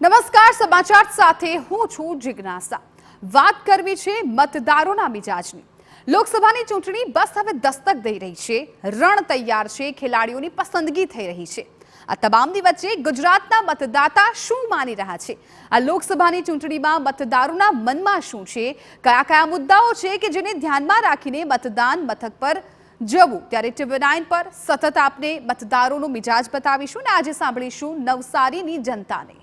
નમસ્કાર, સમાચાર સાથે હું છું જિજ્ઞાસા। વાત કરવી છે મતદારોના મિજાજની। લોકસભાની ચૂંટણી બસ હવે દસ્તક દઈ રહી છે। રણ તૈયાર છે, ખેલાડીઓની પસંદગી થઈ રહી છે। આ તમામની વચ્ચે ગુજરાતના મતદાતા શું માની રહ્યા છે? આ લોકસભાની ચૂંટણીમાં મતદારોના મનમાં શું છે? કયા કયા મુદ્દાઓ છે કે જેને ધ્યાનમાં રાખીને મતદાન મથક પર જવું? ત્યારે TV9 પર સતત આપને મતદારોનો મિજાજ બતાવીશું ને આજે સાંભળીશું નવસારીની જનતાને।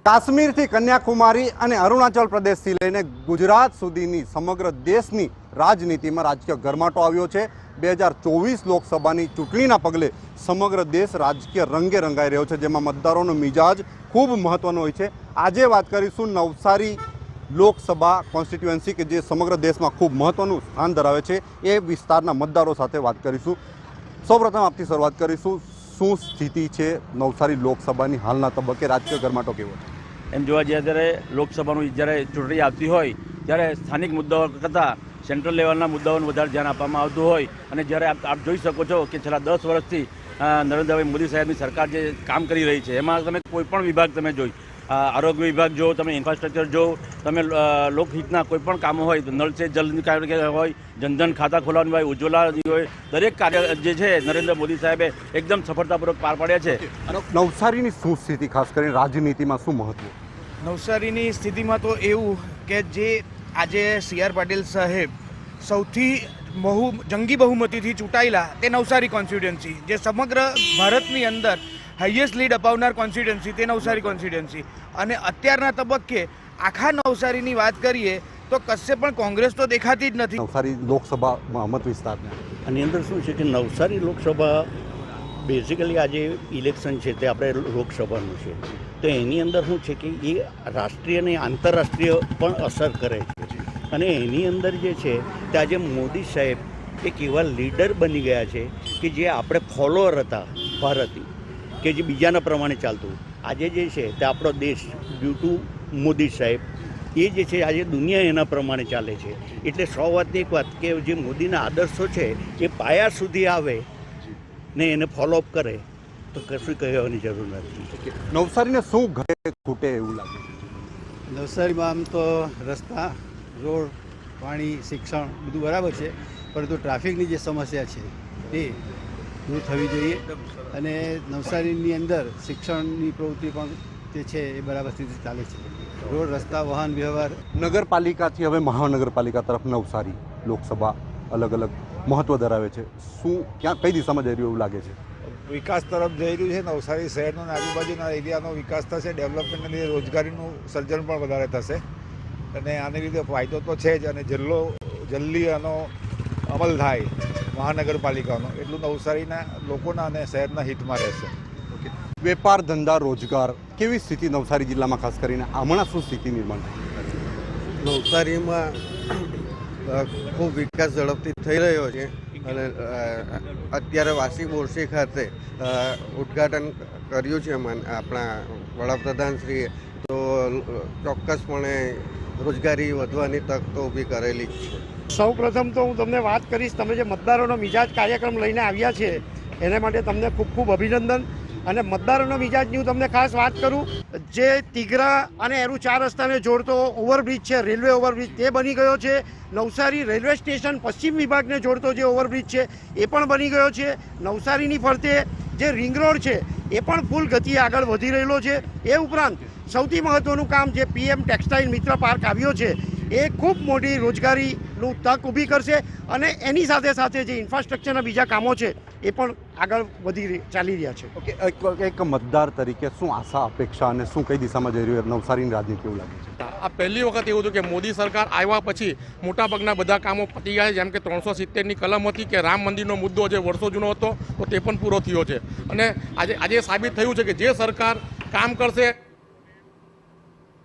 કાશ્મીરથી કન્યાકુમારી અને અરુણાચલ પ્રદેશથી લઈને ગુજરાત સુધીની સમગ્ર દેશની રાજનીતિમાં રાજકીય ગરમાટો આવ્યો છે। 2024 લોકસભાની ચૂંટણીના પગલે સમગ્ર દેશ રાજકીય રંગે રંગાઈ રહ્યો છે, જેમાં મતદારોનો મિજાજ ખૂબ મહત્વનો હોય છે। આજે વાત કરીશું નવસારી લોકસભા કોન્સ્ટિટ્યુએન્સી કે જે સમગ્ર દેશમાં ખૂબ મહત્વનું સ્થાન ધરાવે છે એ વિસ્તારના મતદારો સાથે વાત કરીશું। સૌપ્રથમ આપથી શરૂઆત કરીશું, શું સ્થિતિ છે નવસારી લોકસભાની હાલના તબક્કે? રાજકીય ગરમાટો કેવો છે? એમ જોવા જઈએ ત્યારે લોકસભાનું જ્યારે ચૂંટણી આવતી હોય ત્યારે સ્થાનિક મુદ્દાઓ કરતાં સેન્ટ્રલ લેવલના મુદ્દાઓનું વધારે ધ્યાન આપવામાં આવતું હોય અને જ્યારે આપ જોઈ શકો છો કે છેલ્લા 10 વર્ષથી નરેન્દ્રભાઈ મોદી સાહેબની સરકાર જે કામ કરી રહી છે એમાં તમે કોઈ પણ વિભાગ તમે જોઈ, આરોગ્ય વિભાગ જો, તમે ઇન્ફ્રાસ્ટ્રક્ચર જો, તમે લોકહિતના કોઈ પણ કામો હોય, નળ સે જલની કાર્ય હોય, જનધન ખાતા ખોલવાનું હોય, ઉજ્જવલા હોય, દરેક કાર્ય જે છે નરેન્દ્ર મોદી સાહેબે એકદમ સફળતાપૂર્વક પાર પાડ્યા છે। નવસારીની શું સ્થિતિ, ખાસ કરીને રાજનીતિમાં શું મહત્વ? નવસારીની સ્થિતિમાં તો એવું કે જે આજે CR પાટીલ સાહેબ સૌથી જંગી બહુમતીથી ચૂંટાયેલા તે નવસારી કોન્સ્ટિટ્યુએન્સી, જે સમગ્ર ભારતની અંદર હાઈએસ્ટ લીડ અપાવનાર કોન્સ્ટિટ્યુએન્સી તે નવસારી કોન્સ્ટિટ્યુએન્સી, અને અત્યારના તબક્કે આખા નવસારીની વાત કરીએ તો કશે પણ કોંગ્રેસ તો દેખાતી જ નથી। નવસારી લોકસભા મત વિસ્તારને આની અંદર શું છે કે નવસારી લોકસભા બેઝિકલી આજે ઇલેક્શન છે તે આપણે લોકસભાનું છે, તો એની અંદર શું છે કે એ રાષ્ટ્રીય અને આંતરરાષ્ટ્રીય પણ અસર કરે છે, અને એની અંદર જે છે તે આજે મોદી સાહેબ એક એવા લીડર બની ગયા છે કે જે આપણે ફોલોઅર હતા ભારતની, કે જે બીજાના પ્રમાણે ચાલતું, આજે જે છે તે આપણો દેશ ડ્યુ ટુ મોદી સાહેબ એ જે છે આજે દુનિયા એના પ્રમાણે ચાલે છે। એટલે 100 વાતની એક વાત કે જે મોદીના આદર્શો છે એ પાયા સુધી આવે ને એને ફોલોઅપ કરે તો કશું કહેવાની જરૂર નથી। નવસારીને શું ઘટે ખૂટે એવું લાગે? નવસારીમાં આમ તો રસ્તા, રોડ, પાણી, શિક્ષણ બધું બરાબર છે, પરંતુ ટ્રાફિકની જે સમસ્યા છે તે દૂર થવી જોઈએ, અને નવસારીની અંદર શિક્ષણની પ્રવૃત્તિ પણ જે છે એ બરાબર સ્થિતિ ચાલે છે। રોડ, રસ્તા, વાહન વ્યવહાર। નગરપાલિકાથી હવે મહાનગરપાલિકા તરફ નવસારી લોકસભા અલગ અલગ મહત્વ ધરાવે છે, શું ક્યાં કઈ દિશામાં જઈ રહ્યું એવું લાગે છે? વિકાસ તરફ જઈ રહ્યું છે। નવસારી શહેરનો અને આજુબાજુના એરિયાનો વિકાસ થશે, ડેવલપમેન્ટના લીધે રોજગારીનું સર્જન પણ વધારે થશે, અને આને લીધે ફાયદો તો છે જ, અને જલ્દી આનો અમલ થાય મહાનગરપાલિકાનો એટલું નવસારીના લોકોના અને શહેરના હિતમાં રહેશે। વેપાર, ધંધા, રોજગાર કેવી સ્થિતિ નવસારી જિલ્લામાં, ખાસ કરીને હમણાં શું સ્થિતિ નિર્માણ થઈ? નવસારીમાં ખૂબ વિકાસ ઝડપથી થઈ રહ્યો છે, અને અત્યારે વાસી બોરસી ખાતે ઉદ્ઘાટન કર્યું છે આપણા વડાપ્રધાનશ્રીએ, તો ચોક્કસપણે રોજગારી વધવાની તક તો ઊભી કરેલી જ છે। સૌ પ્રથમ તો હું તમને વાત કરીશ, તમે જે મતદારોનો મિજાજ કાર્યક્રમ લઈને આવ્યા છે એને માટે તમને ખૂબ ખૂબ અભિનંદન। અને મતદારોનો મિજાજની હું તમને ખાસ વાત કરું, જે તિગરા અને એરુ 4 રસ્તાને જોડતો ઓવરબ્રિજ છે, રેલવે ઓવરબ્રિજ, તે બની ગયો છે। નવસારી રેલવે સ્ટેશન પશ્ચિમ વિભાગને જોડતો જે ઓવરબ્રિજ છે એ પણ બની ગયો છે। નવસારીની ફરતે જે રિંગ રોડ છે એ પણ ફૂલ ગતિએ આગળ વધી રહેલો છે। એ ઉપરાંત સૌથી મહત્ત્વનું કામ જે PM ટેક્સટાઇલ મિત્ર પાર્ક આવ્યો છે એ ખૂબ મોટી રોજગારીનું તક ઊભી કરશે, અને એની સાથે સાથે જે ઇન્ફ્રાસ્ટ્રક્ચરના બીજા કામો છે એ પણ આગળ ચાલી રહ્યા છે। ઓકે, એક મતદાર તરીકે શું આશા, અપેક્ષા અને શું કઈ દિશામાં જઈ રહ્યું નવસારીની રાજનીતિ એવું લાગે છે? આ પહેલી વખત એવું હતું કે મોદી સરકાર આવ્યા પછી મોટાભાગના બધા કામો પતી ગયા છે, જેમ કે 370ની કલમ હતી કે રામ મંદિરનો મુદ્દો જે વર્ષો જૂનો હતો તો તે પણ પૂરો થયો છે, અને આજે સાબિત થયું છે કે જે સરકાર કામ કરશે